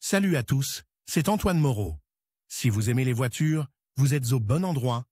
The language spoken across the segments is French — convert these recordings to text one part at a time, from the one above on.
Salut à tous, c'est Antoine Moreau. Si vous aimez les voitures, vous êtes au bon endroit.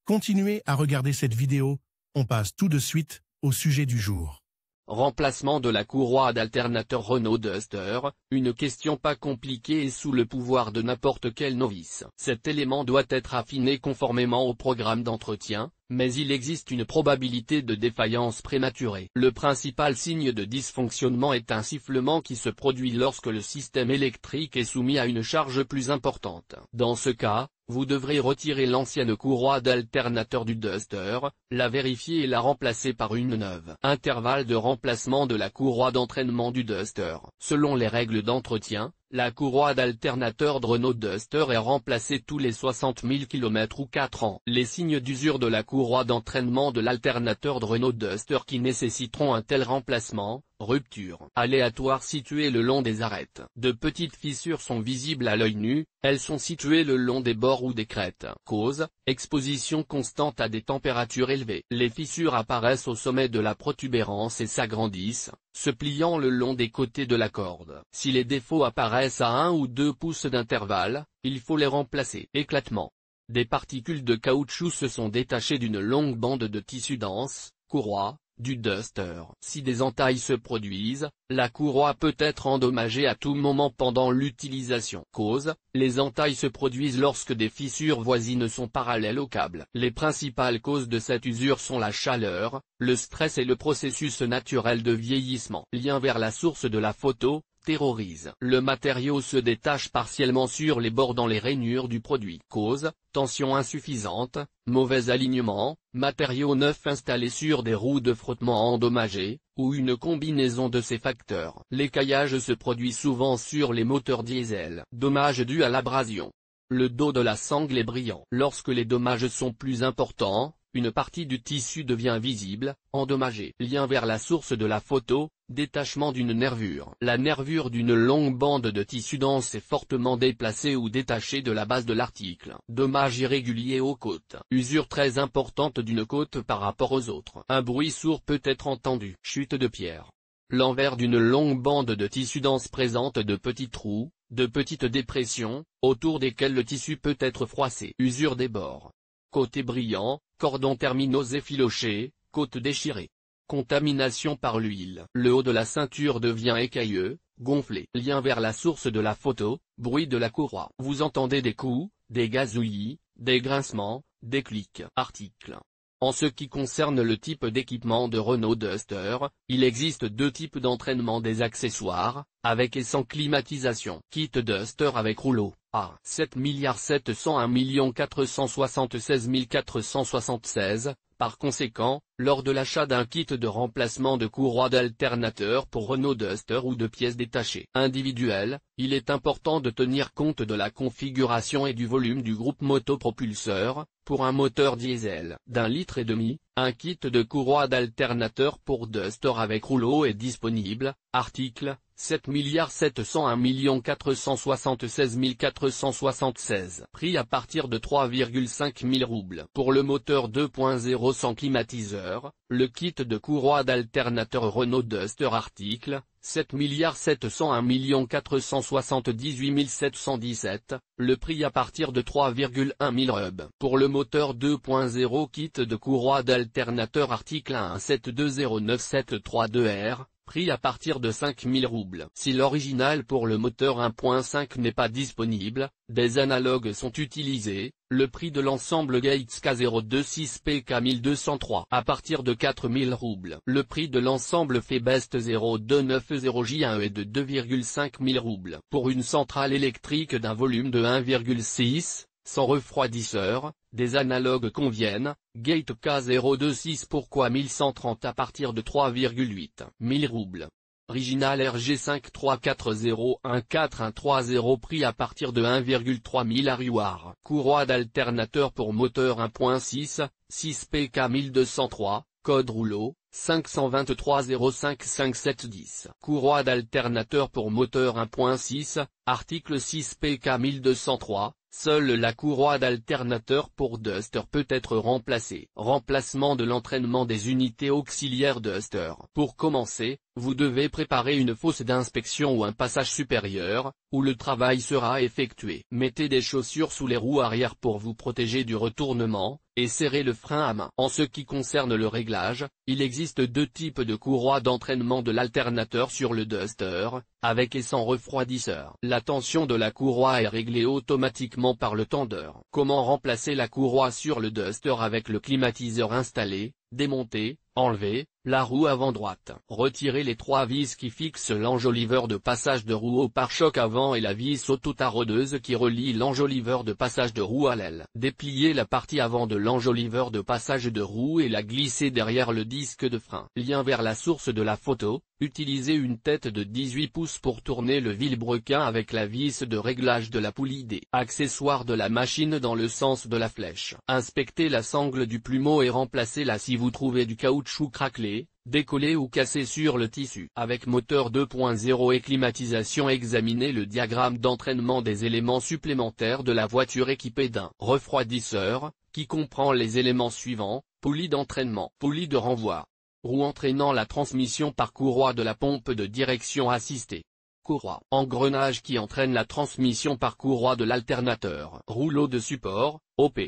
Continuez à regarder cette vidéo, on passe tout de suite au sujet du jour. Remplacement de la courroie d'alternateur Renault Duster, une question pas compliquée et sous le pouvoir de n'importe quel novice. Cet élément doit être affiné conformément au programme d'entretien, mais il existe une probabilité de défaillance prématurée. Le principal signe de dysfonctionnement est un sifflement qui se produit lorsque le système électrique est soumis à une charge plus importante. Dans ce cas, vous devrez retirer l'ancienne courroie d'alternateur du Duster, la vérifier et la remplacer par une neuve. Intervalle de remplacement de la courroie d'entraînement du Duster. Selon les règles d'entretien, la courroie d'alternateur de Renault Duster est remplacée tous les 60 000 km ou 4 ans. Les signes d'usure de la courroie d'entraînement de l'alternateur de Renault Duster qui nécessiteront un tel remplacement: rupture aléatoire située le long des arêtes. De petites fissures sont visibles à l'œil nu, elles sont situées le long des bords ou des crêtes. Cause: exposition constante à des températures élevées. Les fissures apparaissent au sommet de la protubérance et s'agrandissent, se pliant le long des côtés de la corde. Si les défauts apparaissent à 1 ou 2 pouces d'intervalle, il faut les remplacer. Éclatement. Des particules de caoutchouc se sont détachées d'une longue bande de tissu dense, courroie, du Duster. Si des entailles se produisent, la courroie peut être endommagée à tout moment pendant l'utilisation. Cause: les entailles se produisent lorsque des fissures voisines sont parallèles au câble. Les principales causes de cette usure sont la chaleur, le stress et le processus naturel de vieillissement. Lien vers la source de la photo. Terrorise. Le matériau se détache partiellement sur les bords dans les rainures du produit. Cause: tension insuffisante, mauvais alignement, matériau neuf installé sur des roues de frottement endommagées, ou une combinaison de ces facteurs. L'écaillage se produit souvent sur les moteurs diesel. Dommages dus à l'abrasion. Le dos de la sangle est brillant. Lorsque les dommages sont plus importants, une partie du tissu devient visible, endommagée. Lien vers la source de la photo. Détachement d'une nervure. La nervure d'une longue bande de tissu dense est fortement déplacée ou détachée de la base de l'article. Dommages irréguliers aux côtes. Usure très importante d'une côte par rapport aux autres. Un bruit sourd peut être entendu. Chute de pierre. L'envers d'une longue bande de tissu dense présente de petits trous, de petites dépressions, autour desquels le tissu peut être froissé. Usure des bords. Côté brillant, cordons terminaux effilochés, côte déchirée. Contamination par l'huile. Le haut de la ceinture devient écailleux, gonflé. Lien vers la source de la photo. Bruit de la courroie. Vous entendez des coups, des gazouillis, des grincements, des clics. Article. En ce qui concerne le type d'équipement de Renault Duster, il existe deux types d'entraînement des accessoires, avec et sans climatisation. Kit Duster avec rouleau. A. 7 701 476 476. Par conséquent, lors de l'achat d'un kit de remplacement de courroie d'alternateur pour Renault Duster ou de pièces détachées individuelles, il est important de tenir compte de la configuration et du volume du groupe motopropulseur. Pour un moteur diesel d'1,5 litre, un kit de courroie d'alternateur pour Duster avec rouleau est disponible. Article 7 701 476 476. Prix à partir de 3,5 000 roubles. Pour le moteur 2.0 sans climatiseur, le kit de courroie d'alternateur Renault Duster. Article 7 701 478 717, le prix à partir de 3,1 000 rub. Pour le moteur 2.0 kit de courroie d'alternateur. Article 1720972R, prix à partir de 5 000 roubles. Si l'original pour le moteur 1.5 n'est pas disponible, des analogues sont utilisés. Le prix de l'ensemble Gates K026PK 1203 à partir de 4 000 roubles. Le prix de l'ensemble Febest 0290J1 est de 2,5 000 roubles. Pour une centrale électrique d'un volume de 1,6, sans refroidisseur, des analogues conviennent. Gate K026 pourquoi 1130 à partir de 3,8 000 roubles. Original RG534014130 prix à partir de 1,3 000 arroirs. Courroie d'alternateur pour moteur 1.6, 6PK 1203, code rouleau, 523 05 5710. Courroie d'alternateur pour moteur 1.6, article 6PK 1203, Seule la courroie d'alternateur pour Duster peut être remplacée. Remplacement de l'entraînement des unités auxiliaires Duster. Pour commencer, vous devez préparer une fosse d'inspection ou un passage supérieur, où le travail sera effectué. Mettez des chaussures sous les roues arrière pour vous protéger du retournement, et serrez le frein à main. En ce qui concerne le réglage, il existe deux types de courroies d'entraînement de l'alternateur sur le Duster, avec et sans refroidisseur. La tension de la courroie est réglée automatiquement par le tendeur. Comment remplacer la courroie sur le Duster avec le climatiseur installé? Démonter, enlever la roue avant droite. Retirez les trois vis qui fixent l'enjoliveur de passage de roue au pare-choc avant et la vis auto-taraudeuse qui relie l'enjoliveur de passage de roue à l'aile. Dépliez la partie avant de l'enjoliveur de passage de roue et la glissez derrière le disque de frein. Lien vers la source de la photo. Utilisez une tête de 18 pouces pour tourner le vilebrequin avec la vis de réglage de la poulie D. Accessoire de la machine dans le sens de la flèche. Inspectez la sangle du plumeau et remplacez-la si vous trouvez du caoutchouc craquelé, décollé ou cassé sur le tissu. Avec moteur 2.0 et climatisation, examinez le diagramme d'entraînement des éléments supplémentaires de la voiture équipée d'un refroidisseur, qui comprend les éléments suivants: poulie d'entraînement, poulie de renvoi, roue entraînant la transmission par courroie de la pompe de direction assistée, courroie, engrenage qui entraîne la transmission par courroie de l'alternateur, rouleau de support, OP,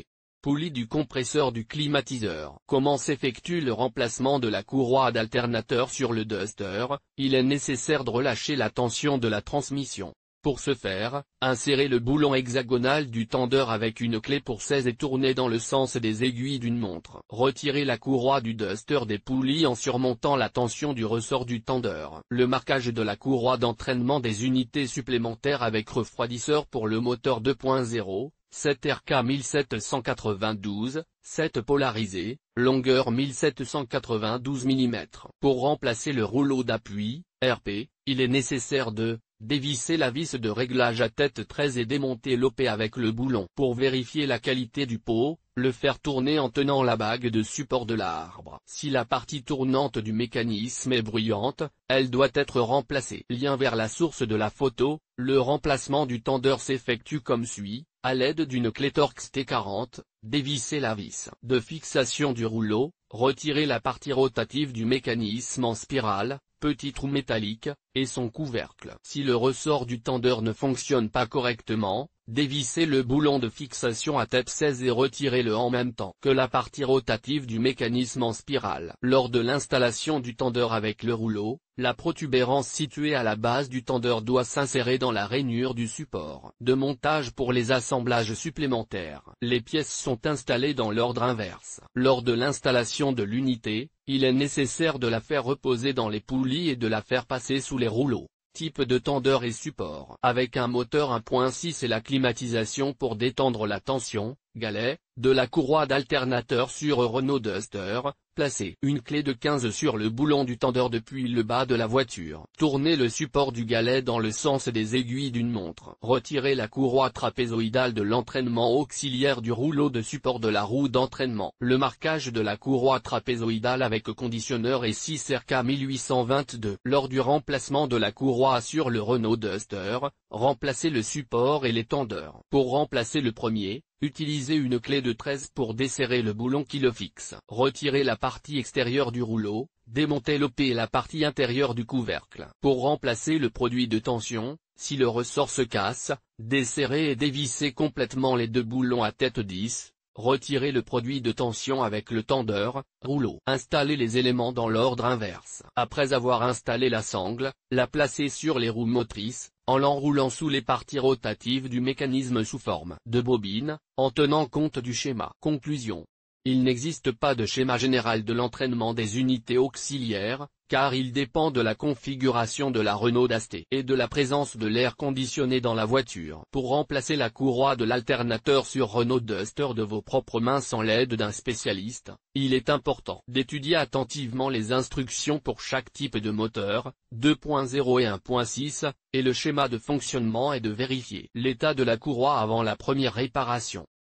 poulie du compresseur du climatiseur. Comment s'effectue le remplacement de la courroie d'alternateur sur le Duster? Il est nécessaire de relâcher la tension de la transmission. Pour ce faire, insérez le boulon hexagonal du tendeur avec une clé pour 16 et tournez dans le sens des aiguilles d'une montre. Retirez la courroie du Duster des poulies en surmontant la tension du ressort du tendeur. Le marquage de la courroie d'entraînement des unités supplémentaires avec refroidisseur pour le moteur 2.0, 7 RK 1792, 7 polarisé, longueur 1792 mm. Pour remplacer le rouleau d'appui, RP, il est nécessaire de dévisser la vis de réglage à tête 13 et démonter l'OP avec le boulon. Pour vérifier la qualité du pot, le faire tourner en tenant la bague de support de l'arbre. Si la partie tournante du mécanisme est bruyante, elle doit être remplacée. Lien vers la source de la photo. Le remplacement du tendeur s'effectue comme suit: à l'aide d'une clé Torx T40, dévissez la vis de fixation du rouleau, retirez la partie rotative du mécanisme en spirale, petit trou métallique, et son couvercle. Si le ressort du tendeur ne fonctionne pas correctement, dévissez le boulon de fixation à tête 16 et retirez-le en même temps que la partie rotative du mécanisme en spirale. Lors de l'installation du tendeur avec le rouleau, la protubérance située à la base du tendeur doit s'insérer dans la rainure du support de montage pour les assemblages supplémentaires. Les pièces sont installées dans l'ordre inverse. Lors de l'installation de l'unité, il est nécessaire de la faire reposer dans les poulies et de la faire passer sous les rouleaux. Type de tendeur et support. Avec un moteur 1.6 et la climatisation pour détendre la tension, galet, de la courroie d'alternateur sur Renault Duster, placez une clé de 15 sur le boulon du tendeur depuis le bas de la voiture. Tournez le support du galet dans le sens des aiguilles d'une montre. Retirez la courroie trapézoïdale de l'entraînement auxiliaire du rouleau de support de la roue d'entraînement. Le marquage de la courroie trapézoïdale avec conditionneur est 6 RK 1822. Lors du remplacement de la courroie sur le Renault Duster, remplacez le support et les tendeurs. Pour remplacer le premier, utilisez une clé de 13 pour desserrer le boulon qui le fixe. Retirez la partie extérieure du rouleau, démontez l'OP et la partie intérieure du couvercle. Pour remplacer le produit de tension, si le ressort se casse, desserrez et dévissez complètement les deux boulons à tête 10. Retirez le produit de tension avec le tendeur, rouleau. Installez les éléments dans l'ordre inverse. Après avoir installé la sangle, la placez sur les roues motrices, en l'enroulant sous les parties rotatives du mécanisme sous forme de bobine, en tenant compte du schéma. Conclusion. Il n'existe pas de schéma général de l'entraînement des unités auxiliaires, car il dépend de la configuration de la Renault Duster et de la présence de l'air conditionné dans la voiture. Pour remplacer la courroie de l'alternateur sur Renault Duster de vos propres mains sans l'aide d'un spécialiste, il est important d'étudier attentivement les instructions pour chaque type de moteur, 2.0 et 1.6, et le schéma de fonctionnement et de vérifier l'état de la courroie avant la première réparation.